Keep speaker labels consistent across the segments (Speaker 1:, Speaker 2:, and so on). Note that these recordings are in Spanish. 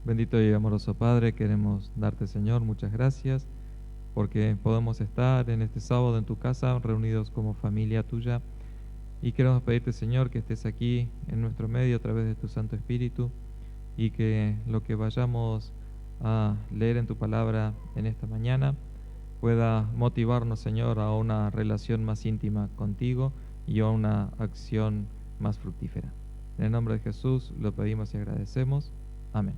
Speaker 1: Bendito y amoroso Padre, queremos darte, Señor, muchas gracias porque podemos estar en este sábado en tu casa reunidos como familia tuya y queremos pedirte, Señor, que estés aquí en nuestro medio a través de tu Santo Espíritu y que lo que vayamos a leer en tu palabra en esta mañana pueda motivarnos, Señor, a una relación más íntima contigo y a una acción más fructífera. En el nombre de Jesús lo pedimos y agradecemos. Amén.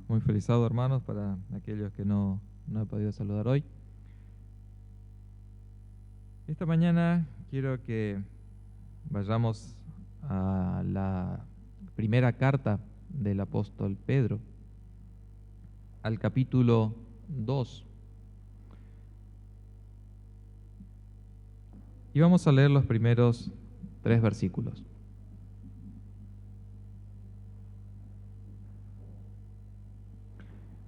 Speaker 1: Muy feliz sábado, hermanos, para aquellos que no he podido saludar hoy. Esta mañana quiero que vayamos a la primera carta del apóstol Pedro, al capítulo 2. Y vamos a leer los primeros 3 versículos.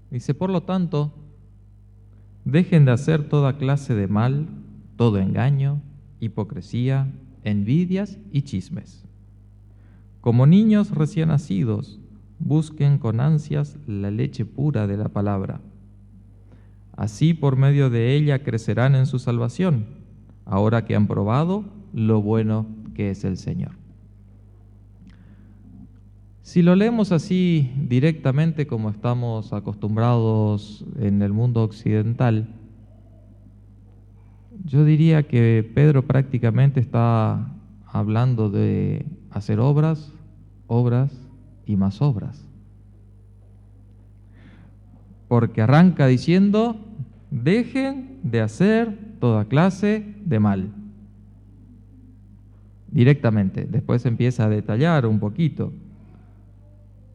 Speaker 1: Dice, por lo tanto, dejen de hacer toda clase de mal, todo engaño, hipocresía, envidias y chismes. Como niños recién nacidos, busquen con ansias la leche pura de la palabra. Así por medio de ella crecerán en su salvación, ahora que han probado lo bueno que es el Señor. Si lo leemos así directamente como estamos acostumbrados en el mundo occidental, yo diría que Pedro prácticamente está hablando de hacer obras, obras y más obras. Porque arranca diciendo, dejen de hacer toda clase de mal. Directamente, después empieza a detallar un poquito.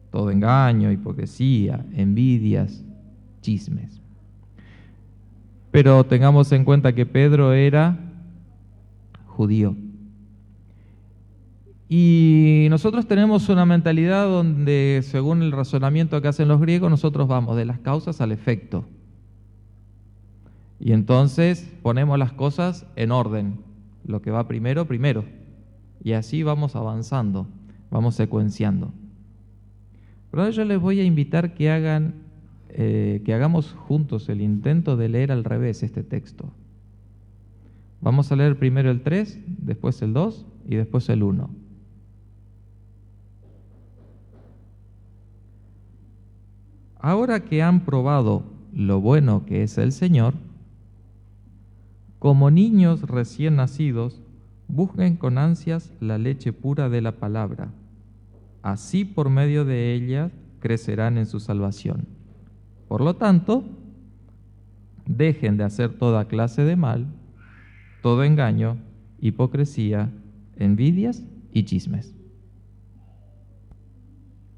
Speaker 1: Todo engaño, hipocresía, envidias, chismes. Pero tengamos en cuenta que Pedro era judío. Y nosotros tenemos una mentalidad donde, según el razonamiento que hacen los griegos, nosotros vamos de las causas al efecto. Y entonces ponemos las cosas en orden. Lo que va primero, primero. Y así vamos avanzando, vamos secuenciando. Pero yo les voy a invitar que hagamos juntos el intento de leer al revés este texto. Vamos a leer primero el 3, después el 2 y después el 1. Ahora que han probado lo bueno que es el Señor, como niños recién nacidos, busquen con ansias la leche pura de la palabra. Así por medio de ella crecerán en su salvación. Por lo tanto, dejen de hacer toda clase de mal, todo engaño, hipocresía, envidias y chismes.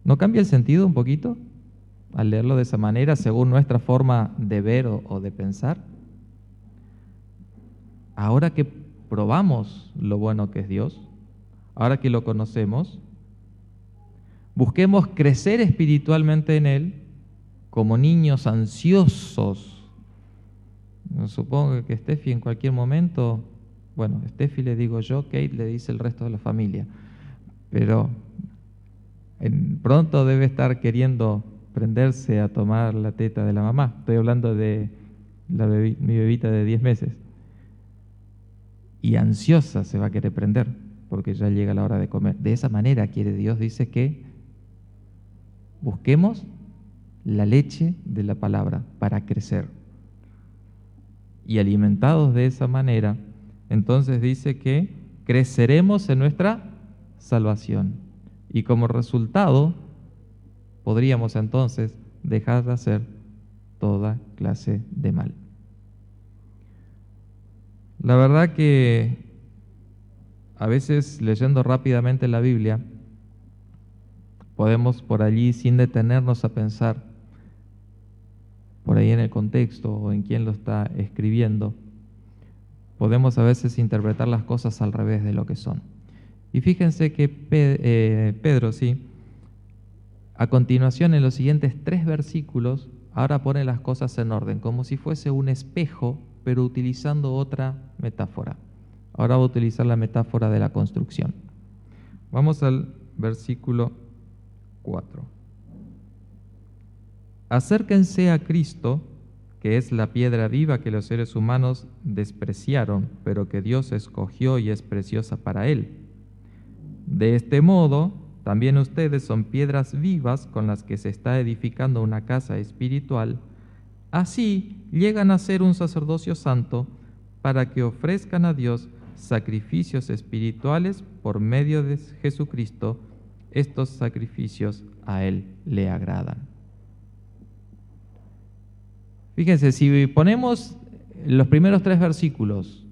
Speaker 1: ¿No cambia el sentido un poquito al leerlo de esa manera según nuestra forma de ver o de pensar? Ahora que probamos lo bueno que es Dios, ahora que lo conocemos, busquemos crecer espiritualmente en Él como niños ansiosos. Supongo que Steffi en cualquier momento, bueno, Steffi le digo yo, Kate le dice el resto de la familia, pero pronto debe estar queriendo prenderse a tomar la teta de la mamá. Estoy hablando de mi bebita de 10 meses. Y ansiosa se va a querer prender, porque ya llega la hora de comer. De esa manera quiere Dios, dice que busquemos la leche de la palabra para crecer. Y alimentados de esa manera, entonces dice que creceremos en nuestra salvación. Y como resultado, podríamos entonces dejar de hacer toda clase de mal. La verdad que a veces leyendo rápidamente la Biblia, podemos por allí, sin detenernos a pensar, por ahí en el contexto o en quién lo está escribiendo, podemos a veces interpretar las cosas al revés de lo que son. Y fíjense que Pedro, sí, a continuación en los siguientes 3 versículos, ahora pone las cosas en orden, como si fuese un espejo pero utilizando otra metáfora. Ahora va a utilizar la metáfora de la construcción. Vamos al versículo 4. Acérquense a Cristo, que es la piedra viva que los seres humanos despreciaron, pero que Dios escogió y es preciosa para Él. De este modo, también ustedes son piedras vivas con las que se está edificando una casa espiritual. Así llegan a ser un sacerdocio santo para que ofrezcan a Dios sacrificios espirituales por medio de Jesucristo. Estos sacrificios a Él le agradan. Fíjense, si ponemos los primeros 3 versículos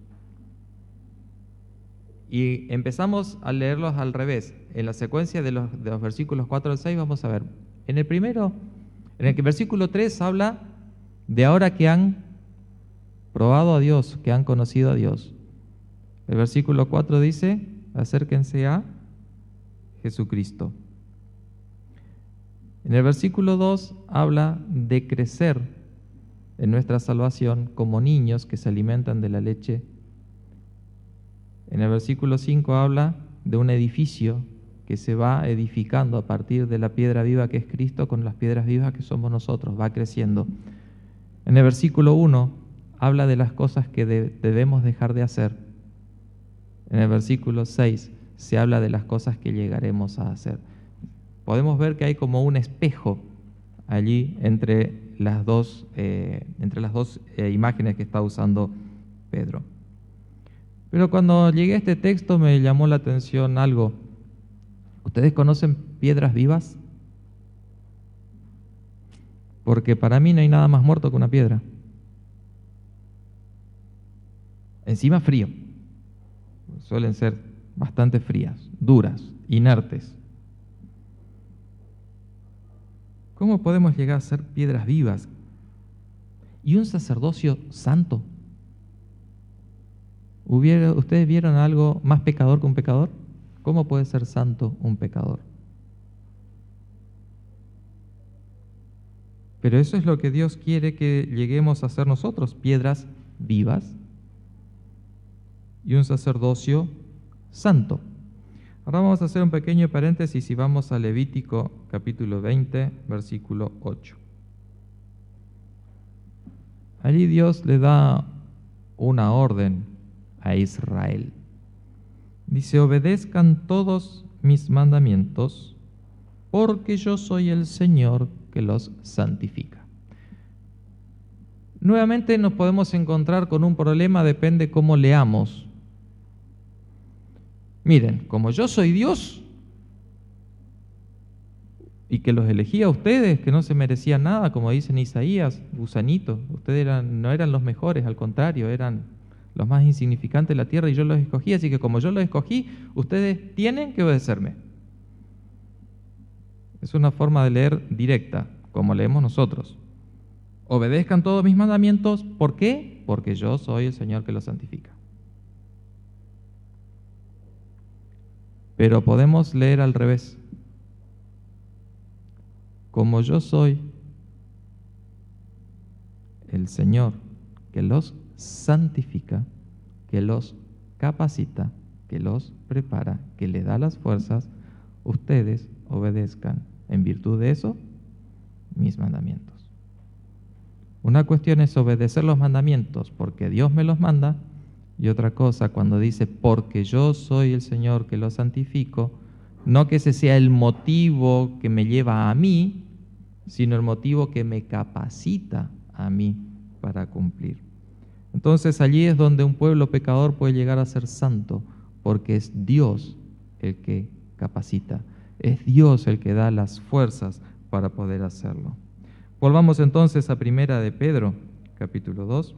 Speaker 1: y empezamos a leerlos al revés, en la secuencia de los versículos 4 al 6, vamos a ver. En el versículo 3 habla de ahora que han probado a Dios, que han conocido a Dios. El versículo 4 dice, acérquense a Jesucristo. En el versículo 2 habla de crecer en nuestra salvación como niños que se alimentan de la leche. En el versículo 5 habla de un edificio que se va edificando a partir de la piedra viva que es Cristo con las piedras vivas que somos nosotros, va creciendo. En el versículo 1 habla de las cosas que debemos dejar de hacer. En el versículo 6 se habla de las cosas que llegaremos a hacer. Podemos ver que hay como un espejo allí entre las dos imágenes que está usando Pedro. Pero cuando llegué a este texto me llamó la atención algo. ¿Ustedes conocen piedras vivas? Porque para mí no hay nada más muerto que una piedra. Encima frío. Suelen ser bastante frías, duras, inertes. ¿Cómo podemos llegar a ser piedras vivas? ¿Y un sacerdocio santo? ¿Ustedes vieron algo más pecador que un pecador? ¿Cómo puede ser santo un pecador? Pero eso es lo que Dios quiere que lleguemos a ser nosotros, piedras vivas y un sacerdocio santo. Ahora vamos a hacer un pequeño paréntesis y vamos a Levítico capítulo 20, versículo 8. Allí Dios le da una orden a Israel. Dice, obedezcan todos mis mandamientos, porque yo soy el Señor que los santifica. Nuevamente nos podemos encontrar con un problema, depende cómo leamos. Miren, como yo soy Dios y que los elegí a ustedes, que no se merecían nada, como dice en Isaías, gusanito, ustedes no eran los mejores, al contrario, eran los más insignificantes de la tierra y yo los escogí, así que como yo los escogí, ustedes tienen que obedecerme. Es una forma de leer directa, como leemos nosotros. Obedezcan todos mis mandamientos, ¿por qué? Porque yo soy el Señor que los santifica. Pero podemos leer al revés. Como yo soy el Señor que los santifica, que los capacita, que los prepara, que le da las fuerzas, ustedes obedezcan en virtud de eso mis mandamientos. Una cuestión es obedecer los mandamientos porque Dios me los manda, y otra cosa cuando dice porque yo soy el Señor que los santifico, no que ese sea el motivo que me lleva a mí, sino el motivo que me capacita a mí para cumplir. Entonces allí es donde un pueblo pecador puede llegar a ser santo, porque es Dios el que capacita, es Dios el que da las fuerzas para poder hacerlo. Volvamos entonces a Primera de Pedro, capítulo 2.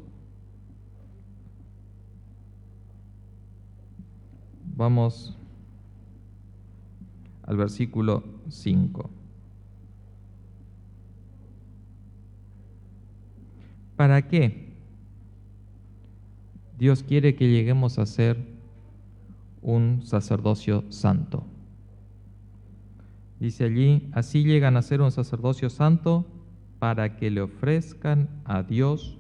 Speaker 1: Vamos al versículo 5. ¿Para qué Dios quiere que lleguemos a ser un sacerdocio santo? Dice allí, así llegan a ser un sacerdocio santo para que le ofrezcan a Dios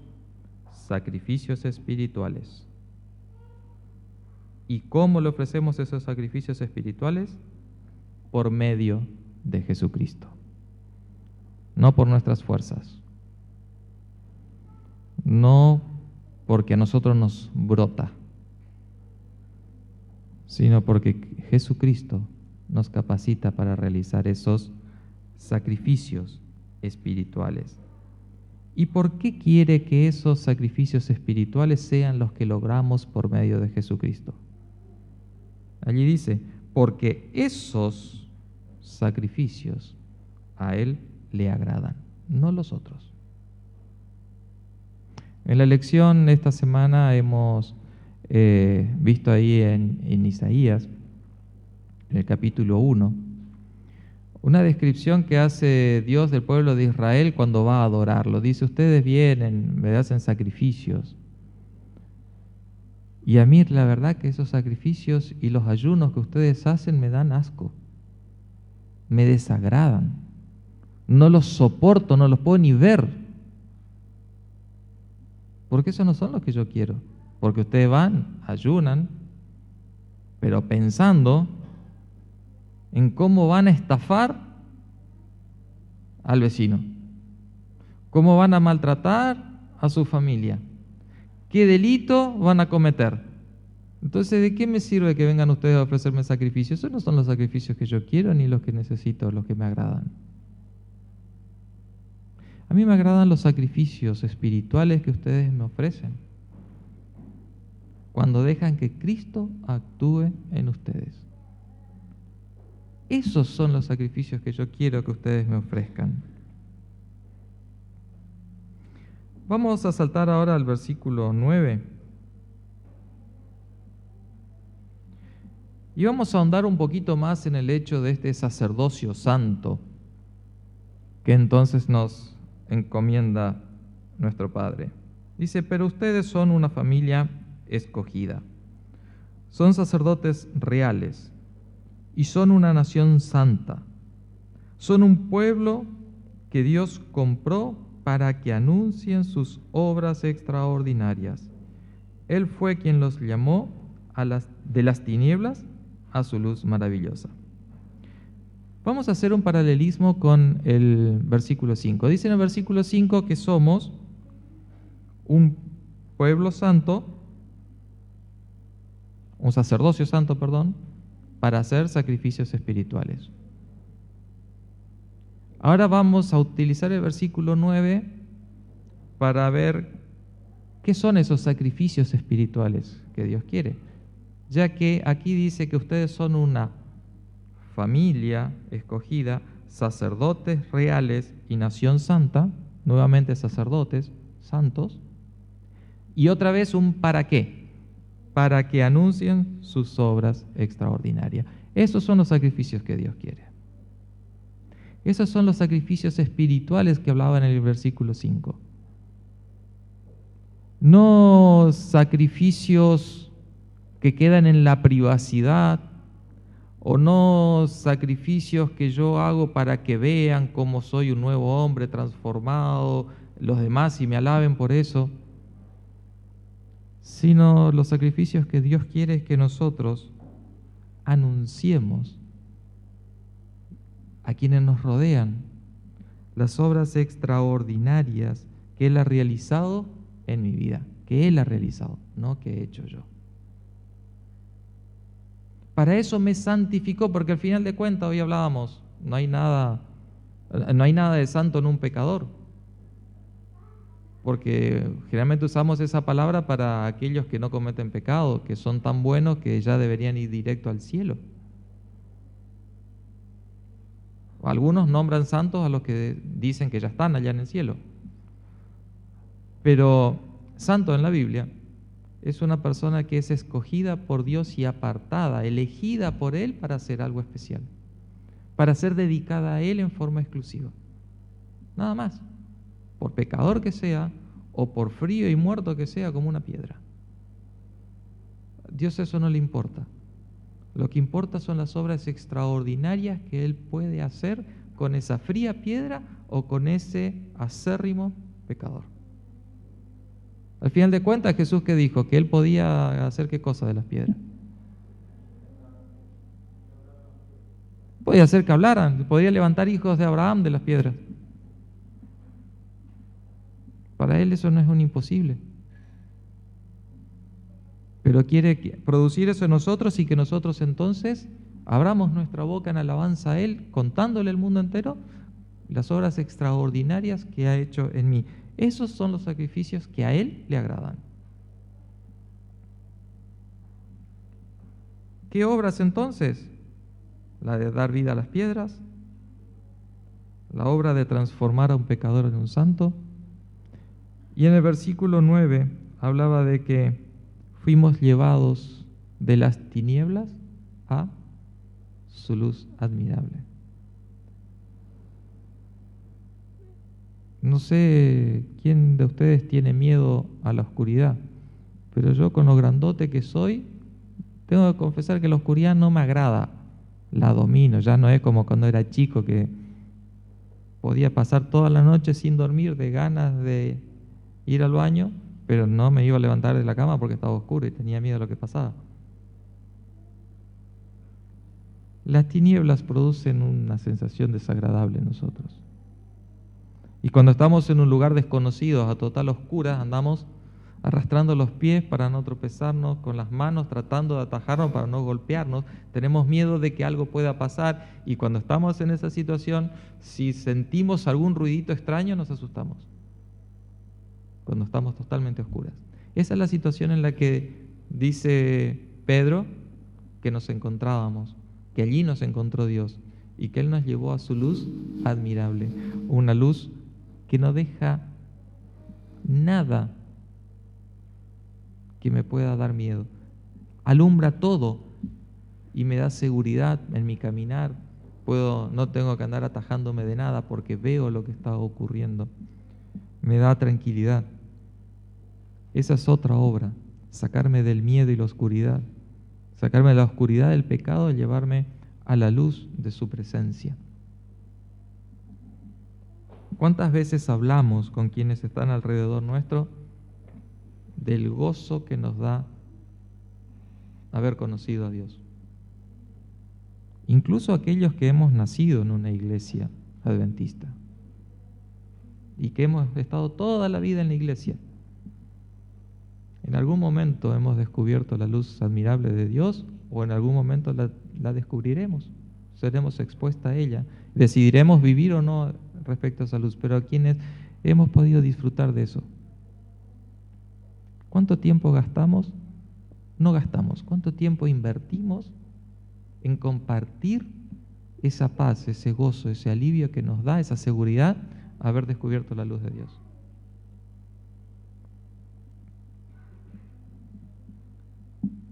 Speaker 1: sacrificios espirituales. ¿Y cómo le ofrecemos esos sacrificios espirituales? Por medio de Jesucristo, no por nuestras fuerzas, no porque a nosotros nos brota, sino porque Jesucristo nos capacita para realizar esos sacrificios espirituales. ¿Y por qué quiere que esos sacrificios espirituales sean los que logramos por medio de Jesucristo? Allí dice, porque esos sacrificios a Él le agradan, no los otros. En la lección de esta semana hemos visto ahí en Isaías, en el capítulo 1, una descripción que hace Dios del pueblo de Israel cuando va a adorarlo. Dice, ustedes vienen, me hacen sacrificios. Y a mí la verdad que esos sacrificios y los ayunos que ustedes hacen me dan asco, me desagradan, no los soporto, no los puedo ni ver, porque esos no son los que yo quiero, porque ustedes van, ayunan, pero pensando en cómo van a estafar al vecino, cómo van a maltratar a su familia, qué delito van a cometer. Entonces, ¿de qué me sirve que vengan ustedes a ofrecerme sacrificios? Esos no son los sacrificios que yo quiero ni los que necesito, los que me agradan. A mí me agradan los sacrificios espirituales que ustedes me ofrecen, cuando dejan que Cristo actúe en ustedes. Esos son los sacrificios que yo quiero que ustedes me ofrezcan. Vamos a saltar ahora al versículo 9. Y vamos a ahondar un poquito más en el hecho de este sacerdocio santo que entonces nos encomienda nuestro Padre. Dice, pero ustedes son una familia escogida, son sacerdotes reales y son una nación santa, son un pueblo que Dios compró para que anuncien sus obras extraordinarias. Él fue quien los llamó de las tinieblas a su luz maravillosa. Vamos a hacer un paralelismo con el versículo 5. Dice en el versículo 5 que somos un pueblo santo, un sacerdocio santo, perdón, para hacer sacrificios espirituales. Ahora vamos a utilizar el versículo 9 para ver qué son esos sacrificios espirituales que Dios quiere, ya que aquí dice que ustedes son una familia escogida, sacerdotes reales y nación santa, nuevamente sacerdotes santos, y otra vez un ¿para qué? Para que anuncien sus obras extraordinarias. Esos son los sacrificios que Dios quiere. Esos son los sacrificios espirituales que hablaba en el versículo 5. No sacrificios que quedan en la privacidad, o no sacrificios que yo hago para que vean cómo soy un nuevo hombre transformado, los demás y me alaben por eso, sino los sacrificios que Dios quiere es que nosotros anunciemos a quienes nos rodean las obras extraordinarias que Él ha realizado en mi vida, que Él ha realizado, no que he hecho yo. Para eso me santificó, porque al final de cuentas, hoy hablábamos, no hay nada de santo en un pecador, porque generalmente usamos esa palabra para aquellos que no cometen pecado, que son tan buenos que ya deberían ir directo al cielo. Algunos nombran santos a los que dicen que ya están allá en el cielo, pero santo en la Biblia es una persona que es escogida por Dios y apartada, elegida por Él para hacer algo especial, para ser dedicada a Él en forma exclusiva. Nada más, por pecador que sea, o por frío y muerto que sea como una piedra. Dios eso no le importa. Lo que importa son las obras extraordinarias que Él puede hacer con esa fría piedra o con ese acérrimo pecador. Al final de cuentas, Jesús ¿qué dijo? Que Él podía hacer ¿qué cosa de las piedras? Podía hacer que hablaran, podía levantar hijos de Abraham de las piedras. Para Él eso no es un imposible. Pero quiere producir eso en nosotros y que nosotros entonces abramos nuestra boca en alabanza a Él, contándole al mundo entero las obras extraordinarias que ha hecho en mí. Esos son los sacrificios que a Él le agradan. ¿Qué obras entonces? La de dar vida a las piedras, la obra de transformar a un pecador en un santo. Y en el versículo 9 hablaba de que fuimos llevados de las tinieblas a su luz admirable. No sé quién de ustedes tiene miedo a la oscuridad, pero yo con lo grandote que soy, tengo que confesar que la oscuridad no me agrada, la domino, ya no es como cuando era chico que podía pasar toda la noche sin dormir de ganas de ir al baño, pero no me iba a levantar de la cama porque estaba oscuro y tenía miedo de lo que pasaba. Las tinieblas producen una sensación desagradable en nosotros. Y cuando estamos en un lugar desconocido, a total oscuras, andamos arrastrando los pies para no tropezarnos, con las manos tratando de atajarnos para no golpearnos. Tenemos miedo de que algo pueda pasar y cuando estamos en esa situación, si sentimos algún ruidito extraño, nos asustamos. Cuando estamos totalmente oscuras. Esa es la situación en la que dice Pedro que nos encontrábamos, que allí nos encontró Dios y que Él nos llevó a su luz admirable, una luz que no deja nada que me pueda dar miedo. Alumbra todo y me da seguridad en mi caminar. No tengo que andar atajándome de nada porque veo lo que está ocurriendo. Me da tranquilidad. Esa es otra obra, sacarme del miedo y la oscuridad, sacarme de la oscuridad del pecado y llevarme a la luz de su presencia. ¿Cuántas veces hablamos con quienes están alrededor nuestro del gozo que nos da haber conocido a Dios? Incluso aquellos que hemos nacido en una iglesia adventista y que hemos estado toda la vida en la iglesia. En algún momento hemos descubierto la luz admirable de Dios o en algún momento la descubriremos, seremos expuestos a ella, decidiremos vivir o no respecto a esa luz, pero a quienes hemos podido disfrutar de eso. ¿Cuánto tiempo gastamos? No gastamos. ¿Cuánto tiempo invertimos en compartir esa paz, ese gozo, ese alivio que nos da, esa seguridad, haber descubierto la luz de Dios?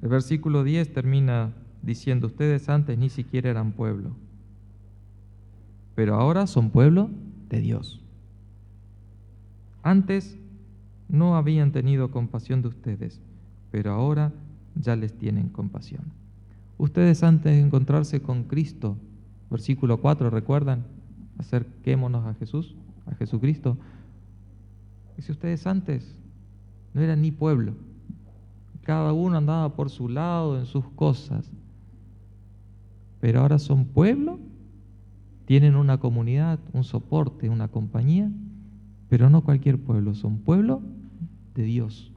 Speaker 1: El versículo 10 termina diciendo, ustedes antes ni siquiera eran pueblo, pero ahora son pueblo de Dios. Antes no habían tenido compasión de ustedes, pero ahora ya les tienen compasión. Ustedes antes de encontrarse con Cristo, versículo 4, ¿recuerdan? Acerquémonos a Jesús, a Jesucristo. Dice, ustedes antes no eran ni pueblo. Cada uno andaba por su lado en sus cosas. Pero ahora son pueblo, tienen una comunidad, un soporte, una compañía, pero no cualquier pueblo, son pueblo de Dios.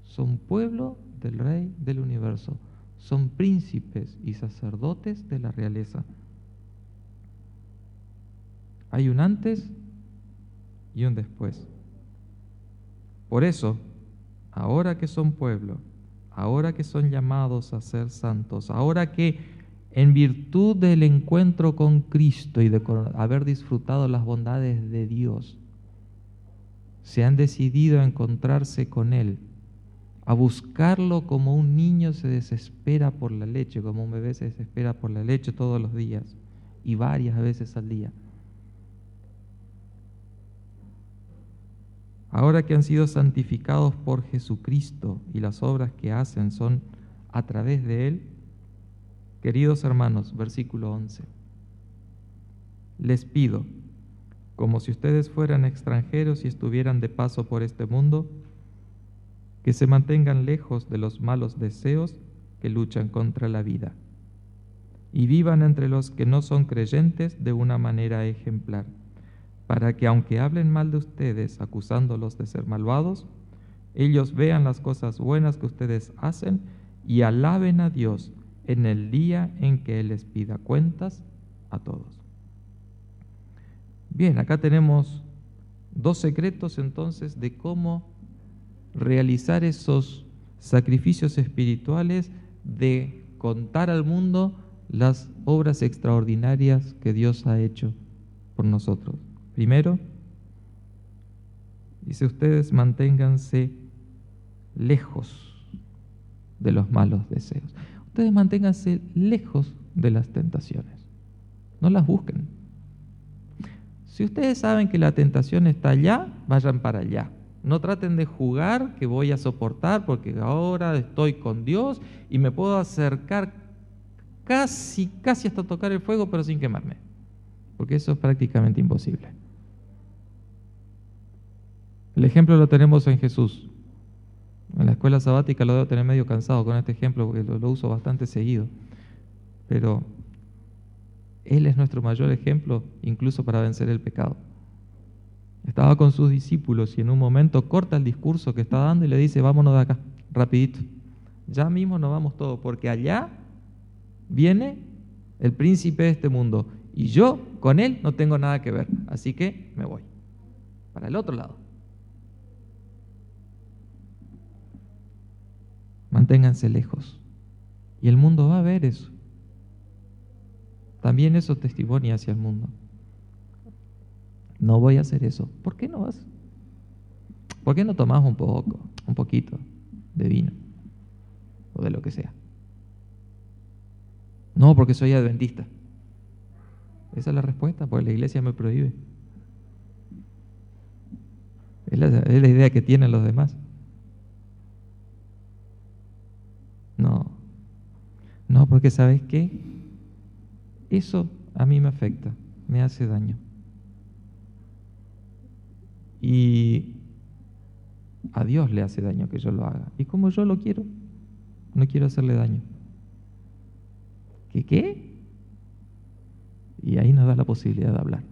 Speaker 1: Son pueblo del Rey del universo. Son príncipes y sacerdotes de la realeza. Hay un antes y un después. Por eso, ahora que son pueblo, ahora que son llamados a ser santos, ahora que en virtud del encuentro con Cristo y de haber disfrutado las bondades de Dios, se han decidido a encontrarse con Él, a buscarlo como un niño se desespera por la leche, como un bebé se desespera por la leche todos los días y varias veces al día. Ahora que han sido santificados por Jesucristo y las obras que hacen son a través de Él, queridos hermanos, versículo 11, les pido como si ustedes fueran extranjeros y estuvieran de paso por este mundo, que se mantengan lejos de los malos deseos que luchan contra la vida, y vivan entre los que no son creyentes de una manera ejemplar, para que aunque hablen mal de ustedes, acusándolos de ser malvados, ellos vean las cosas buenas que ustedes hacen y alaben a Dios en el día en que Él les pida cuentas a todos. Bien, acá tenemos dos secretos entonces de cómo realizar esos sacrificios espirituales, de contar al mundo las obras extraordinarias que Dios ha hecho por nosotros. Primero, dice: ustedes manténganse lejos de los malos deseos. Ustedes manténganse lejos de las tentaciones. No las busquen. Si ustedes saben que la tentación está allá, vayan para allá. No traten de jugar que voy a soportar porque ahora estoy con Dios y me puedo acercar casi hasta tocar el fuego, pero sin quemarme, porque eso es prácticamente imposible. El ejemplo lo tenemos en Jesús. En la escuela sabática lo debo tener medio cansado con este ejemplo porque lo uso bastante seguido, pero Él es nuestro mayor ejemplo incluso para vencer el pecado. Estaba con sus discípulos y en un momento corta el discurso que está dando y le dice: vámonos de acá, rapidito. Ya mismo nos vamos todos, porque allá viene el príncipe de este mundo y yo con él no tengo nada que ver, así que me voy para el otro lado. Manténganse lejos y el mundo va a ver eso. También eso testimonia hacia el mundo. No voy a hacer eso. ¿Por qué no vas? ¿Por qué no tomás un poquito de vino o de lo que sea? No, porque soy adventista. Esa es la respuesta, porque la iglesia me prohíbe. Es la idea que tienen los demás. No, porque ¿sabes qué? Eso a mí me afecta, me hace daño. Y a Dios le hace daño que yo lo haga. Y como yo lo quiero, no quiero hacerle daño. ¿Qué? Y ahí nos da la posibilidad de hablar.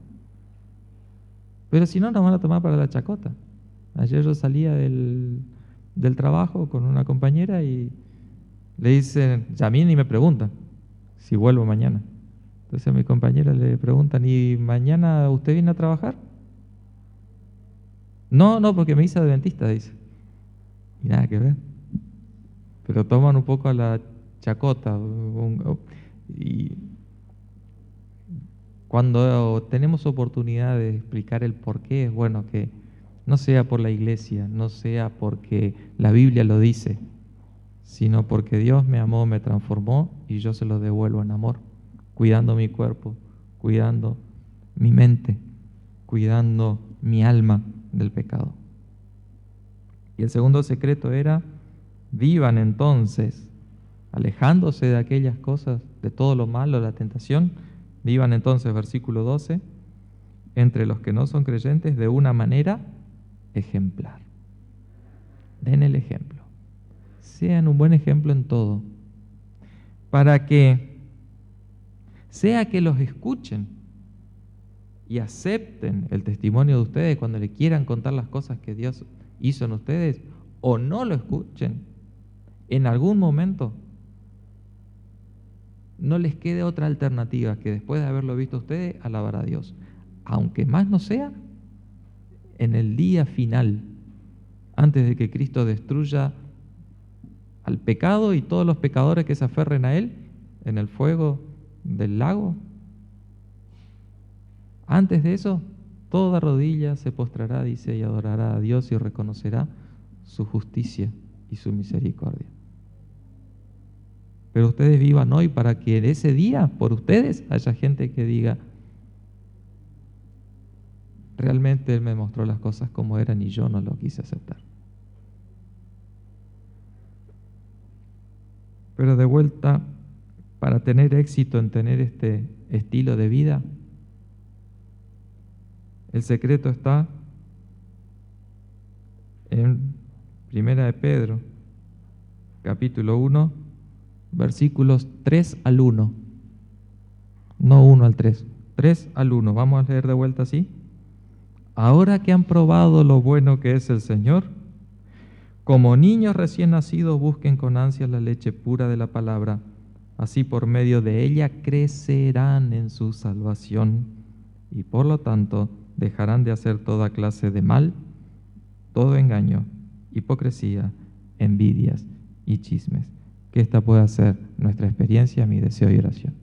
Speaker 1: Pero si no, nos van a tomar para la chacota. Ayer yo salía del trabajo con una compañera y le dicen, ya a mí ni me preguntan si vuelvo mañana. Entonces a mi compañera le preguntan: ¿y mañana usted viene a trabajar? No, porque me hice adventista, dice. Y nada que ver. Pero toman un poco a la chacota. Y cuando tenemos oportunidad de explicar el por qué, es bueno que no sea por la iglesia, no sea porque la Biblia lo dice, sino porque Dios me amó, me transformó y yo se lo devuelvo en amor, cuidando mi cuerpo, cuidando mi mente, cuidando mi alma del pecado. Y el segundo secreto era: vivan entonces, alejándose de aquellas cosas, de todo lo malo, la tentación, vivan entonces, versículo 12, entre los que no son creyentes de una manera ejemplar. Den el ejemplo. Sean un buen ejemplo en todo, para que sea que los escuchen y acepten el testimonio de ustedes cuando le quieran contar las cosas que Dios hizo en ustedes, o no lo escuchen, en algún momento no les quede otra alternativa que, después de haberlo visto ustedes, alabar a Dios, aunque más no sea en el día final, antes de que Cristo destruya al pecado y todos los pecadores que se aferren a Él en el fuego del lago. Antes de eso, toda rodilla se postrará, dice, y adorará a Dios y reconocerá su justicia y su misericordia. Pero ustedes vivan hoy para que en ese día, por ustedes, haya gente que diga: realmente Él me mostró las cosas como eran y yo no lo quise aceptar. Pero de vuelta, para tener éxito en tener este estilo de vida, El secreto está en Primera de Pedro, capítulo 1, versículos 3 al 1. No 1 al 3, 3 al 1. Vamos a leer de vuelta así. Ahora que han probado lo bueno que es el Señor, como niños recién nacidos busquen con ansias la leche pura de la palabra. Así por medio de ella crecerán en su salvación y por lo tanto dejarán de hacer toda clase de mal, todo engaño, hipocresía, envidias y chismes. Que esta pueda ser nuestra experiencia, mi deseo y oración.